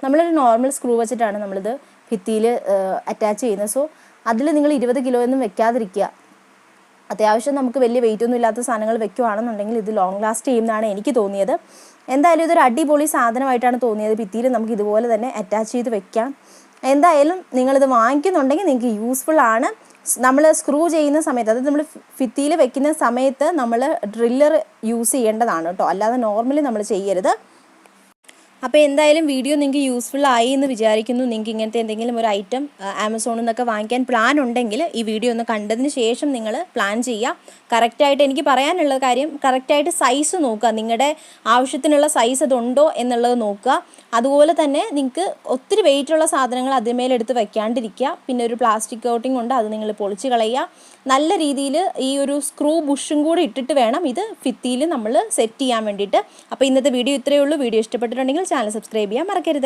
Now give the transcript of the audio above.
നമ്മളൊരു normal screw വെച്ചിട്ടാണ് നമ്മളിത് ഭിത്തിയിൽ അറ്റാച്ച് ചെയ്യുന്നത്. സോ അതിൽ നിങ്ങൾ 20 കിലോ ഒന്നും വെക്കാതിരിക്കുക. അത്യാവശ്യം നമുക്ക് വലിയ വെയിറ്റ് ഒന്നും ഇല്ലാത്ത സാധനങ്ങൾ വെക്കുകയാണെന്നുണ്ടെങ്കിൽ ഇത് ലോങ് ലാസ്റ്റ് ചെയ്യുന്നതാണ് എനിക്ക് തോന്നിയത്. എന്തായാലും ഇതൊരു അടിപൊളി സാധനമായിട്ടാണ് തോന്നിയത്. ഭിത്തിയിൽ നമുക്ക് ഇതുപോലെ തന്നെ അറ്റാച്ച് ചെയ്ത് വെക്കാം. എന്തായാലും നിങ്ങളിത് വാങ്ങിക്കുന്നുണ്ടെങ്കിൽ നിങ്ങൾക്ക് യൂസ്ഫുൾ ആണ്. നമ്മൾ സ്ക്രൂ ചെയ്യുന്ന സമയത്ത്, അതായത് നമ്മൾ ഭിത്തിയിൽ വെക്കുന്ന സമയത്ത് നമ്മൾ ഡ്രില്ലർ യൂസ് ചെയ്യേണ്ടതാണ് കേട്ടോ, അല്ലാതെ നോർമലി നമ്മൾ ചെയ്യരുത്. അപ്പോൾ എന്തായാലും വീഡിയോ നിങ്ങൾക്ക് യൂസ്ഫുൾ ആയി എന്ന് വിചാരിക്കുന്നു. നിങ്ങൾക്ക് ഇങ്ങനത്തെ എന്തെങ്കിലും ഒരു ഐറ്റം ആമസോണിൽ നിന്നൊക്കെ വാങ്ങിക്കാൻ പ്ലാൻ ഉണ്ടെങ്കിൽ ഈ വീഡിയോ ഒന്ന് കണ്ടതിന് ശേഷം നിങ്ങൾ പ്ലാൻ ചെയ്യുക. കറക്റ്റായിട്ട് എനിക്ക് പറയാനുള്ള കാര്യം, കറക്റ്റായിട്ട് സൈസ് നോക്കുക, നിങ്ങളുടെ ആവശ്യത്തിനുള്ള സൈസ് അതുണ്ടോ എന്നുള്ളത് നോക്കുക. അതുപോലെ തന്നെ നിങ്ങൾക്ക് ഒത്തിരി വെയിറ്റുള്ള സാധനങ്ങൾ അതിന്മേലെടുത്ത് വെക്കാണ്ടിരിക്കുക. പിന്നെ ഒരു പ്ലാസ്റ്റിക് കോട്ടിംഗ് ഉണ്ട്, അത് നിങ്ങൾ പൊളിച്ച് കളയുക. നല്ല രീതിയിൽ ഈ ഒരു സ്ക്രൂ ബുഷും കൂടി ഇട്ടിട്ട് വേണം ഇത് ഭിത്തിയിൽ നമ്മൾ സെറ്റ് ചെയ്യാൻ വേണ്ടിയിട്ട്. അപ്പോൾ ഇന്നത്തെ വീഡിയോ ഇത്രയേ ഉള്ളൂ. വീഡിയോ ഇഷ്ടപ്പെട്ടിട്ടുണ്ടെങ്കിൽ ചാനൽ സബ്സ്ക്രൈബ് ചെയ്യാൻ മറക്കരുത്.